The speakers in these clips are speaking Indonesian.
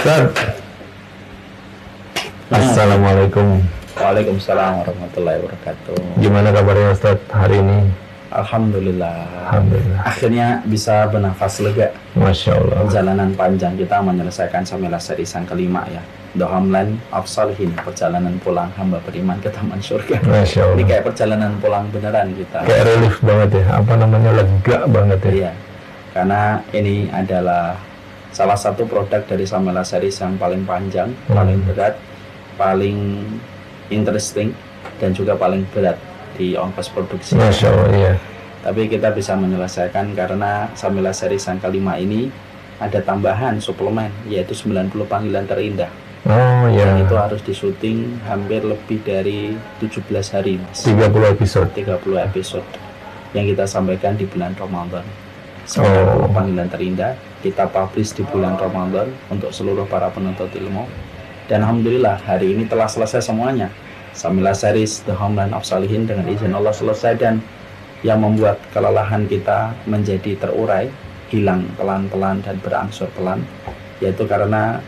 Ustaz, Assalamualaikum. Waalaikumsalam warahmatullahi wabarakatuh. Gimana kabarnya Ustaz hari ini? Alhamdulillah. Alhamdulillah. Akhirnya bisa bernafas lega. Masya Allah. Perjalanan panjang kita menyelesaikan Syamilah Series yang kelima ya. The Homeland of Salihin, perjalanan pulang hamba beriman ke taman surga. Masya Allah. Ini kayak perjalanan pulang beneran kita. Kayak relief banget ya, apa namanya, lega banget ya. Iya. Karena ini adalah salah satu produk dari Syamilah Series yang paling panjang, paling berat, paling interesting, dan juga paling berat di ongkos produksi. Masya Allah, iya. Tapi kita bisa menyelesaikan karena Syamilah Series yang kelima ini ada tambahan suplemen, yaitu 90 panggilan terindah. Oh Dan iya. itu harus disuting hampir lebih dari 17 hari, Mas. 30 episode. 30 episode yang kita sampaikan di bulan Ramadan. 90 panggilan terindah kita publish di bulan Ramadan untuk seluruh para penuntut ilmu. Dan Alhamdulillah hari ini telah selesai semuanya. Syamilah Series The Homeland of Salihin dengan izin Allah selesai, dan yang membuat kelelahan kita menjadi terurai, hilang pelan-pelan dan berangsur pelan, yaitu karena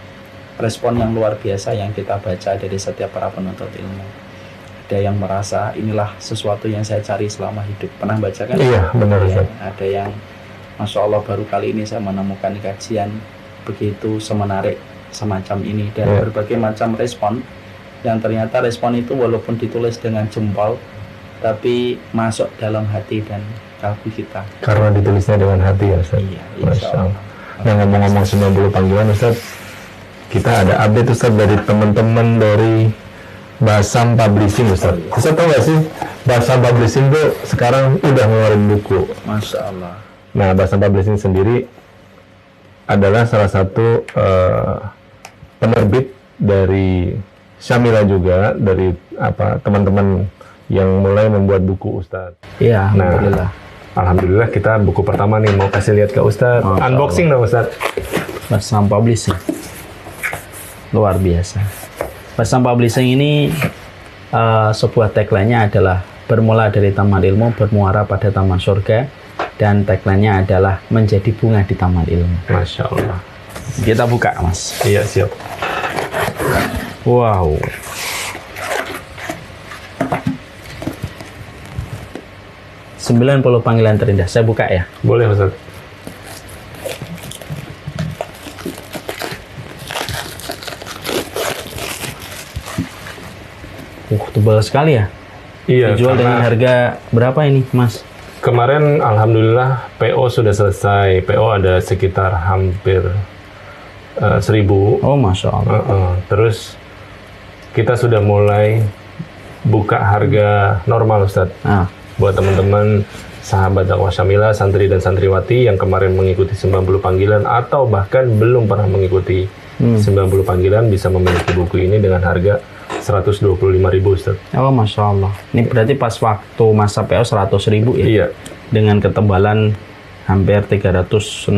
respon yang luar biasa yang kita baca dari setiap para penuntut ilmu. Ada yang merasa inilah sesuatu yang saya cari selama hidup. Pernah baca kan? Iya, benar Ya, Ustaz. ada yang Masya Allah baru kali ini saya menemukan kajian begitu semenarik semacam ini, dan berbagai macam respon, yang ternyata respon itu walaupun ditulis dengan jempol tapi masuk dalam hati dan kalbu kita. Karena ditulisnya dengan hati ya Ustaz. Iya, Masya Allah. Nah, ngomong-ngomong 90 panggilan Ustaz, kita ada update Ustaz dari teman-teman dari Basam Publishing Ustaz. Ustaz tahu nggak sih, Basam Publishing tuh sekarang udah ngeluarin buku. Masya Allah. Nah, Basam Publishing sendiri adalah salah satu penerbit dari Syamilah juga, dari teman-teman yang mulai membuat buku Ustaz. Iya, Alhamdulillah. Alhamdulillah kita buku pertama nih mau kasih lihat ke Ustaz. Unboxing dong Ustaz. Basam Publishing luar biasa. Basam Publishing ini sebuah tagline-nya adalah bermula dari taman ilmu, bermuara pada taman surga, dan tagline-nya adalah menjadi bunga di taman ilmu. Masya Allah. Kita buka, Mas. Iya, siap. Wow. "90 panggilan terindah." Saya buka ya. Boleh Ustaz. Tebal sekali ya. Iya. Dijual dengan harga berapa ini, Mas? Kemarin Alhamdulillah PO sudah selesai. PO ada sekitar hampir 1.000. Oh, Masya Allah. Terus kita sudah mulai buka harga normal Ustaz. Buat teman-teman sahabat dakwah Syamilah, santri dan santriwati yang kemarin mengikuti 90 panggilan atau bahkan belum pernah mengikuti 90 panggilan, bisa memiliki buku ini dengan harga 125.000 Ustaz. Oh, Masya Allah. Ini berarti pas waktu masa PO 100.000 ya? Iya. Dengan ketebalan hampir 364.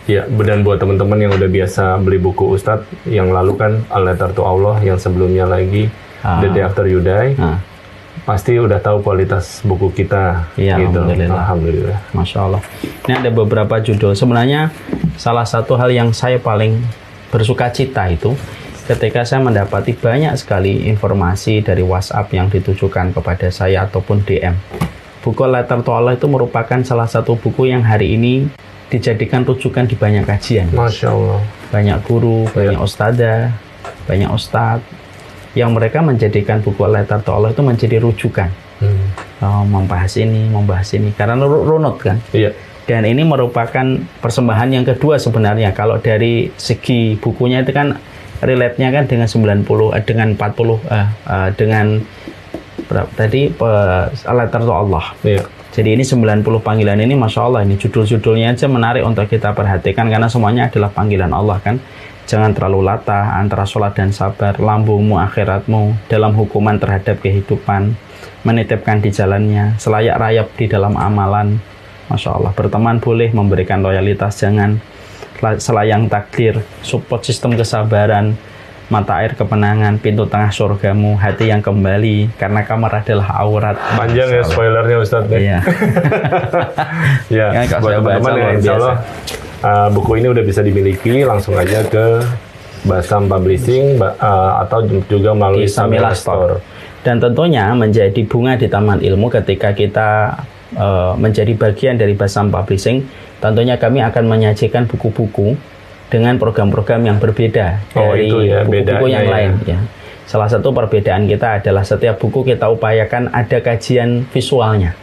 Iya, dan buat teman-teman yang udah biasa beli buku Ustadz, yang lalu kan A Letter to Allah, yang sebelumnya lagi The Day After You Die, pasti udah tahu kualitas buku kita. Iya, gitu. Alhamdulillah. Masya Allah. Ini ada beberapa judul. Sebenarnya salah satu hal yang saya paling bersuka cita itu ketika saya mendapati banyak sekali informasi dari WhatsApp yang ditujukan kepada saya ataupun DM. Buku Letter to Allah itu merupakan salah satu buku yang hari ini dijadikan rujukan di banyak kajian. Masya Allah. Banyak guru, banyak ustadzah, banyak ustadz yang mereka menjadikan buku Letter to Allah itu menjadi rujukan. Membahas ini, karena runut kan. Iya. Dan ini merupakan persembahan yang kedua sebenarnya. Kalau dari segi bukunya itu kan relate-nya kan dengan 90, dengan 40, dengan berapa tadi, Letter to Allah. Iya. Jadi ini 90 panggilan ini, Masya Allah, ini judul-judulnya aja menarik untuk kita perhatikan karena semuanya adalah panggilan Allah kan. Jangan terlalu latah antara sholat dan sabar, lambungmu akhiratmu, dalam hukuman terhadap kehidupan, menitipkan di jalannya, selayak rayap di dalam amalan. Masya Allah, berteman boleh, memberikan loyalitas jangan, selayang takdir, support sistem kesabaran, mata air kemenangan, pintu tengah surgamu, hati yang kembali, karena kamar adalah aurat. Panjang ya spoilernya Ustadz. Iya. Ya, ya, buat teman-teman ya, insya Allah buku ini udah bisa dimiliki, langsung aja ke Basam Publishing atau juga melalui Samila Store. Dan tentunya menjadi bunga di Taman Ilmu ketika kita menjadi bagian dari Basam Publishing, tentunya kami akan menyajikan buku-buku dengan program-program yang berbeda dari buku-buku yang lain. Ya. Salah satu perbedaan kita adalah setiap buku kita upayakan ada kajian visualnya.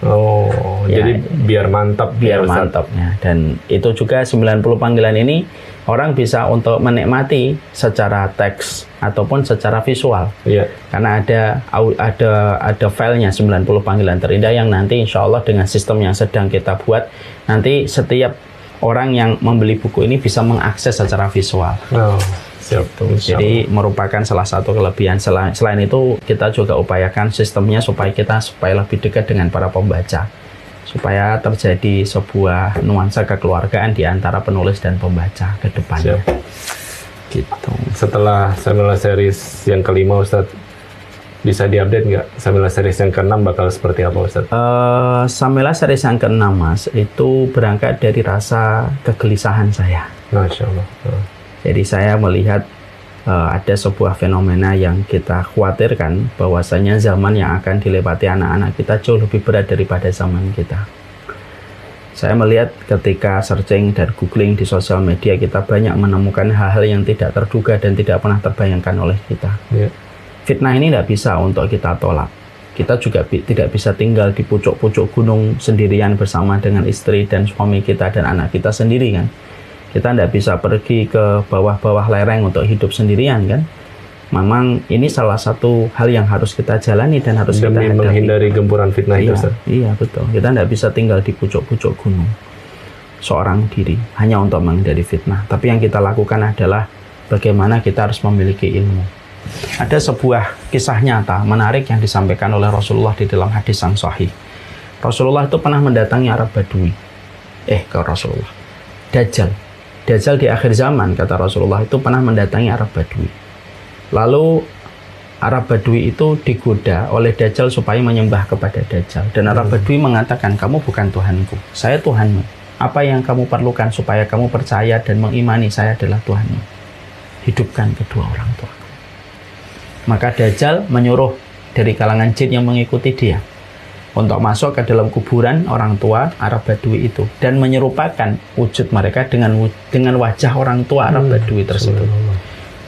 Jadi biar mantap. Biar mantap. Ya. Dan itu juga 90 panggilan ini orang bisa untuk menikmati secara teks ataupun secara visual. Karena ada filenya 90 panggilan terindah yang nanti insya Allah dengan sistem yang sedang kita buat, nanti setiap orang yang membeli buku ini bisa mengakses secara visual. Jadi merupakan salah satu kelebihan. Selain itu kita juga upayakan sistemnya supaya lebih dekat dengan para pembaca, supaya terjadi sebuah nuansa kekeluargaan di antara penulis dan pembaca ke depannya. Gitu. Setelah Samila Series yang kelima, Ustadz, bisa diupdate nggak Samila Series yang ke-6 bakal seperti apa, Ustadz? Samila Series yang ke-6, Mas, itu berangkat dari rasa kegelisahan saya. Masya Allah. Jadi saya melihat ada sebuah fenomena yang kita khawatirkan, bahwasanya zaman yang akan dilewati anak-anak kita jauh lebih berat daripada zaman kita. Saya melihat ketika searching dan googling di sosial media, kita banyak menemukan hal-hal yang tidak terduga dan tidak pernah terbayangkan oleh kita. Fitnah ini tidak bisa untuk kita tolak. Kita juga tidak bisa tinggal di pucuk-pucuk gunung sendirian bersama dengan istri dan suami kita dan anak kita sendiri, kan. Kita tidak bisa pergi ke bawah-bawah lereng untuk hidup sendirian, kan. Memang ini salah satu hal yang harus kita jalani dan harus kita hadapi. Menghindari gempuran fitnah itu, Ustaz. Iya, betul. Kita tidak bisa tinggal di pucuk-pucuk gunung seorang diri hanya untuk menghindari fitnah. Tapi yang kita lakukan adalah bagaimana kita harus memiliki ilmu. Ada sebuah kisah nyata menarik yang disampaikan oleh Rasulullah di dalam hadis yang sahih. Rasulullah itu pernah mendatangi Arab Badui. Ke Rasulullah. Dajjal di akhir zaman, kata Rasulullah, itu pernah mendatangi Arab Badui. Lalu Arab Badui itu digoda oleh Dajjal supaya menyembah kepada Dajjal. Dan Arab Badui mengatakan, kamu bukan Tuhanku, saya Tuhanmu. Apa yang kamu perlukan supaya kamu percaya dan mengimani saya adalah Tuhanmu? Hidupkan kedua orang tua. Maka Dajjal menyuruh dari kalangan jin yang mengikuti dia untuk masuk ke dalam kuburan orang tua Arab Badui itu dan menyerupakan wujud mereka dengan wajah orang tua Arab Badui tersebut.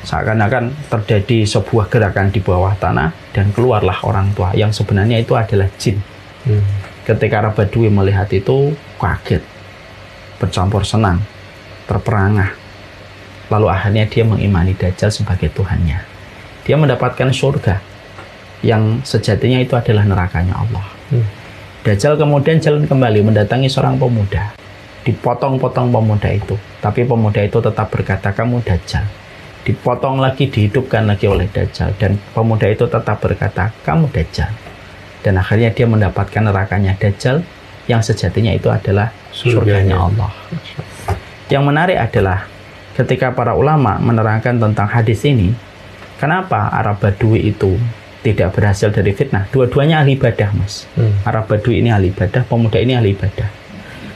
Seakan-akan terjadi sebuah gerakan di bawah tanah dan keluarlah orang tua yang sebenarnya itu adalah jin. Ketika Arab Badui melihat itu kaget, bercampur senang, terperangah. Lalu akhirnya dia mengimani Dajjal sebagai Tuhannya. Dia mendapatkan surga yang sejatinya itu adalah nerakanya Allah. Dajjal kemudian jalan kembali mendatangi seorang pemuda. Dipotong-potong pemuda itu, tapi pemuda itu tetap berkata, kamu Dajjal. Dipotong lagi, dihidupkan lagi oleh Dajjal, dan pemuda itu tetap berkata, kamu Dajjal. Dan akhirnya dia mendapatkan nerakanya Dajjal yang sejatinya itu adalah surganya Allah. Yang menarik adalah ketika para ulama menerangkan tentang hadis ini, kenapa Arab Badui itu tidak berhasil dari fitnah? Dua-duanya ahli ibadah, Mas. Arab Badui ini ahli ibadah, pemuda ini ahli ibadah.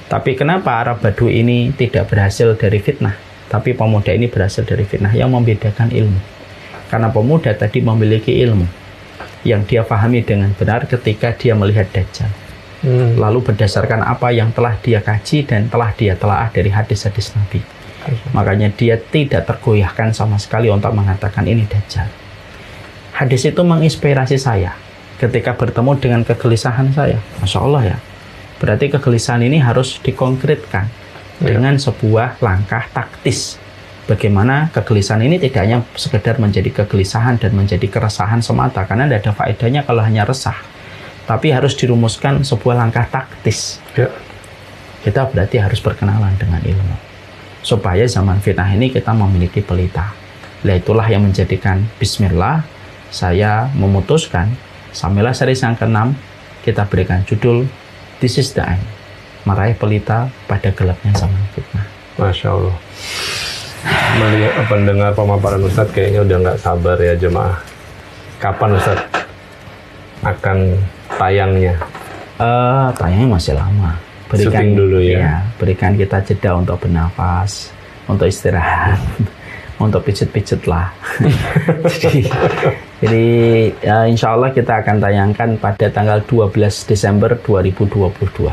Tapi kenapa Arab Badui ini tidak berhasil dari fitnah, tapi pemuda ini berhasil dari fitnah? Yang membedakan ilmu. Karena pemuda tadi memiliki ilmu yang dia pahami dengan benar ketika dia melihat Dajjal. Lalu berdasarkan apa yang telah dia kaji dan telah dia telaah dari hadis-hadis Nabi. Makanya dia tidak tergoyahkan sama sekali untuk mengatakan ini Dajjal. Hadis itu menginspirasi saya ketika bertemu dengan kegelisahan saya. Masya Allah ya. Berarti kegelisahan ini harus dikonkretkan dengan sebuah langkah taktis. Bagaimana kegelisahan ini tidak hanya sekedar menjadi kegelisahan dan menjadi keresahan semata, karena tidak ada faedahnya kalau hanya resah. Tapi harus dirumuskan sebuah langkah taktis. Kita berarti harus berkenalan dengan ilmu. Supaya zaman fitnah ini kita memiliki pelita. Itulah yang menjadikan bismillah, saya memutuskan Samila Series yang ke-6 kita berikan judul This is the End, meraih pelita pada gelapnya zaman fitnah. Masya Allah. Melihat pendengar pemaparan Ustadz kayaknya udah nggak sabar ya jemaah. Kapan Ustadz akan tayangnya? Tayangnya masih lama. Berikan dulu ya. Berikan kita jeda untuk bernafas, untuk istirahat. untuk pijet-pijet lah. jadi insya Allah kita akan tayangkan pada tanggal 12 Desember 2022.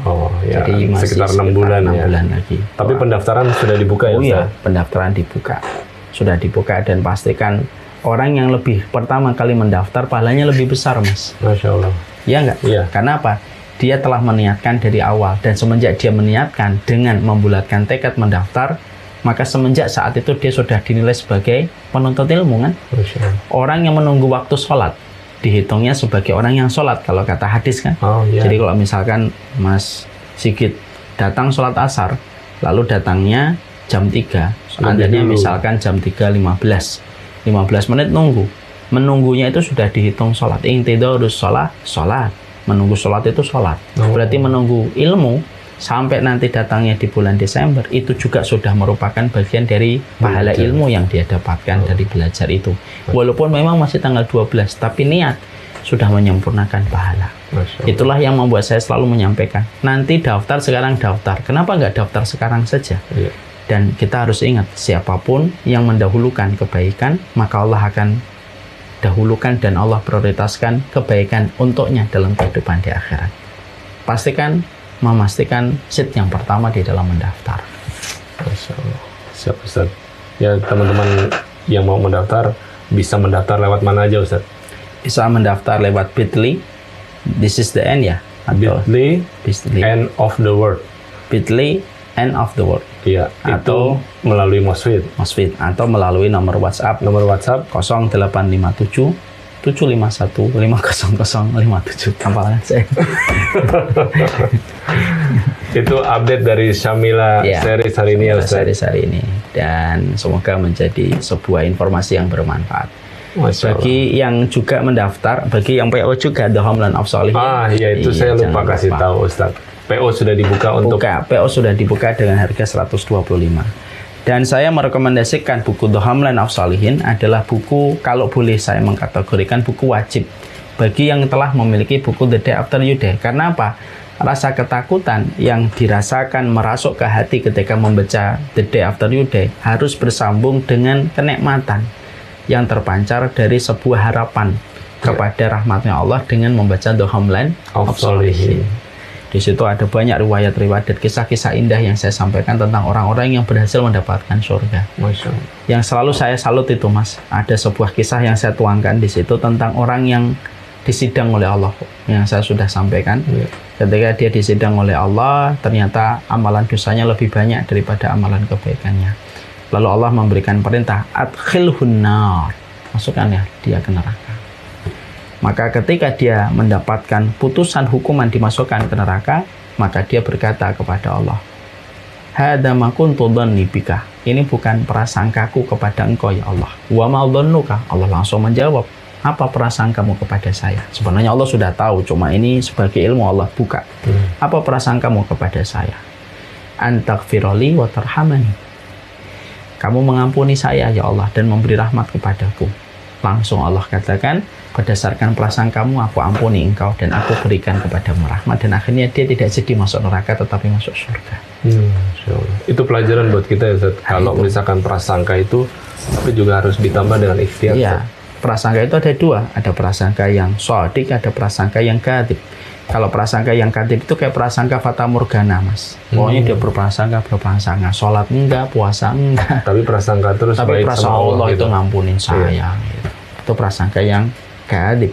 Oh ya, jadi masih sekitar 6 bulan ya. bulan lagi. Tapi pendaftaran sudah dibuka ya? Oh iya, pendaftaran sudah dibuka dan pastikan orang yang lebih pertama kali mendaftar pahalanya lebih besar, Mas. Masya Allah. Iya nggak? Iya. Karena apa? Dia telah meniatkan dari awal, dan semenjak dia meniatkan dengan membulatkan tekad mendaftar, maka semenjak saat itu dia sudah dinilai sebagai penuntut ilmu kan? Masya Allah. Orang yang menunggu waktu sholat dihitungnya sebagai orang yang sholat kalau kata hadis kan? Oh, iya. Jadi kalau misalkan Mas Sigit datang sholat asar, lalu datangnya jam 3, andanya misalkan jam 3.15, 15 menit nunggu. Menunggunya itu sudah dihitung sholat. Intidharus sholat. Menunggu sholat itu sholat. Berarti menunggu ilmu sampai nanti datangnya di bulan Desember itu juga sudah merupakan bagian dari pahala ilmu yang dia dapatkan dari belajar itu. Walaupun memang masih tanggal 12, tapi niat sudah menyempurnakan pahala. Itulah yang membuat saya selalu menyampaikan, nanti daftar sekarang daftar. Kenapa nggak daftar sekarang saja? Iya. Dan kita harus ingat, siapapun yang mendahulukan kebaikan, maka Allah akan dahulukan dan Allah prioritaskan kebaikan untuknya dalam kehidupan di akhirat. Memastikan seat yang pertama di dalam mendaftar. Masya Allah. Siap Ustaz. Ya teman-teman yang mau mendaftar bisa mendaftar lewat mana aja Ustaz? Bisa mendaftar lewat Bit.ly, this is the end ya? Bit.ly, end of the world. Bit.ly, end of the world. Iya, atau itu melalui Mosfit, atau melalui nomor WhatsApp 0857 751 50057. Hafalan saya. Itu update dari Syamila series hari ini ya Ustaz. Series hari ini, dan semoga menjadi sebuah informasi yang bermanfaat bagi yang juga mendaftar, bagi yang PO juga, The Homeland of Sholihin. Iya itu saya lupa kasih tahu Ustaz. PO sudah dibuka PO sudah dibuka dengan harga 125. Dan saya merekomendasikan buku The Homeland of Sholihin adalah buku, kalau boleh saya mengkategorikan, buku wajib bagi yang telah memiliki buku The Day After You Die. Karena apa? Rasa ketakutan yang dirasakan merasuk ke hati ketika membaca The Day After You Die harus bersambung dengan kenikmatan yang terpancar dari sebuah harapan kepada rahmatnya Allah dengan membaca The Homeland of Sholihin. Di situ ada banyak riwayat-riwayat dan kisah-kisah indah yang saya sampaikan tentang orang-orang yang berhasil mendapatkan surga. Yang selalu saya salut itu, Mas, ada sebuah kisah yang saya tuangkan di situ tentang orang yang disidang oleh Allah, yang saya sudah sampaikan. Ketika dia disidang oleh Allah, ternyata amalan dosanya lebih banyak daripada amalan kebaikannya. Lalu Allah memberikan perintah, adkhilhun nar, masukkan ya dia ke neraka. Maka ketika dia mendapatkan putusan hukuman dimasukkan ke neraka, maka dia berkata kepada Allah, hadza ma kuntu dhanni bika, ini bukan prasangkaku kepada engkau ya Allah. Wa ma dhannuka, Allah langsung menjawab, apa prasangkamu kepada saya? Sebenarnya Allah sudah tahu, cuma ini sebagai ilmu Allah buka. Apa prasangkamu kepada saya? Antaghfirli wa tarhamani, kamu mengampuni saya ya Allah dan memberi rahmat kepadaku. Langsung Allah katakan, berdasarkan prasangkamu aku ampuni engkau dan aku berikan kepadamu rahmat, dan akhirnya dia tidak sedih masuk neraka tetapi masuk surga. Itu pelajaran buat kita ya Ustaz. Kalau misalkan prasangka itu juga harus ditambah dengan ikhtiar. Iya, prasangka itu ada dua, ada prasangka yang shadiq, ada prasangka yang kadzib. Kalau prasangka yang kadzib itu kayak prasangka fata morgana, Mas. Pokoknya dia berprasangka, sholat enggak, puasa enggak, tapi prasangka terus tapi baik prasangka sama Allah itu ngampunin saya gitu. Itu prasangka yang kadzib,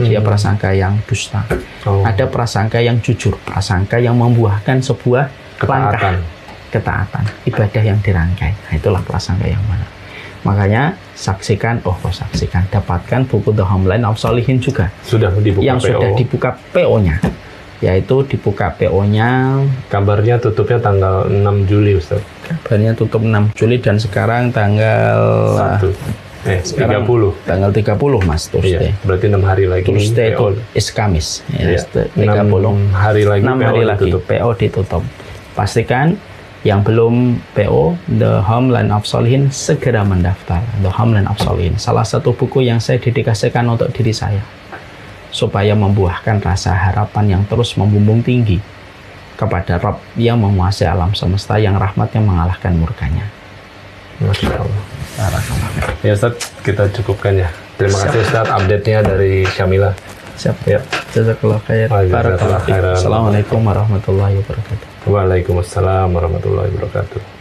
dia prasangka yang dusta. Ada prasangka yang jujur, prasangka yang membuahkan sebuah ketaatan, ibadah yang dirangkai. Nah, itulah prasangka yang mana. Makanya dapatkan buku The Homeland of Sholihin juga. Sudah dibuka yang PO. Sudah dibuka PO-nya. Yaitu dibuka PO-nya. Kabarnya tutupnya tanggal 6 Juli Ustaz. Kabarnya tutup 6 Juli dan sekarang tanggal 30. Tanggal 30 Mas, Tuesday. Iya, berarti 6 hari lagi. Tuesday itu is Kamis. Ya, 30. 6 hari lagi. 6 hari lagi PO ditutup. Pastikan yang belum PO The Homeland of Sholihin segera mendaftar. The Homeland of Sholihin, salah satu buku yang saya dedikasikan untuk diri saya, supaya membuahkan rasa harapan yang terus membumbung tinggi kepada Rabb yang menguasai alam semesta, yang rahmatnya mengalahkan murkanya. Masya Allah. Barakallah. Ya Ustaz, kita cukupkan ya. Terima kasih Ustaz update-nya dari Syamila. Siap. Ya. Jazakallah khair. Jazakallah khairan. Assalamualaikum warahmatullahi wabarakatuh. Waalaikumsalam warahmatullahi wabarakatuh.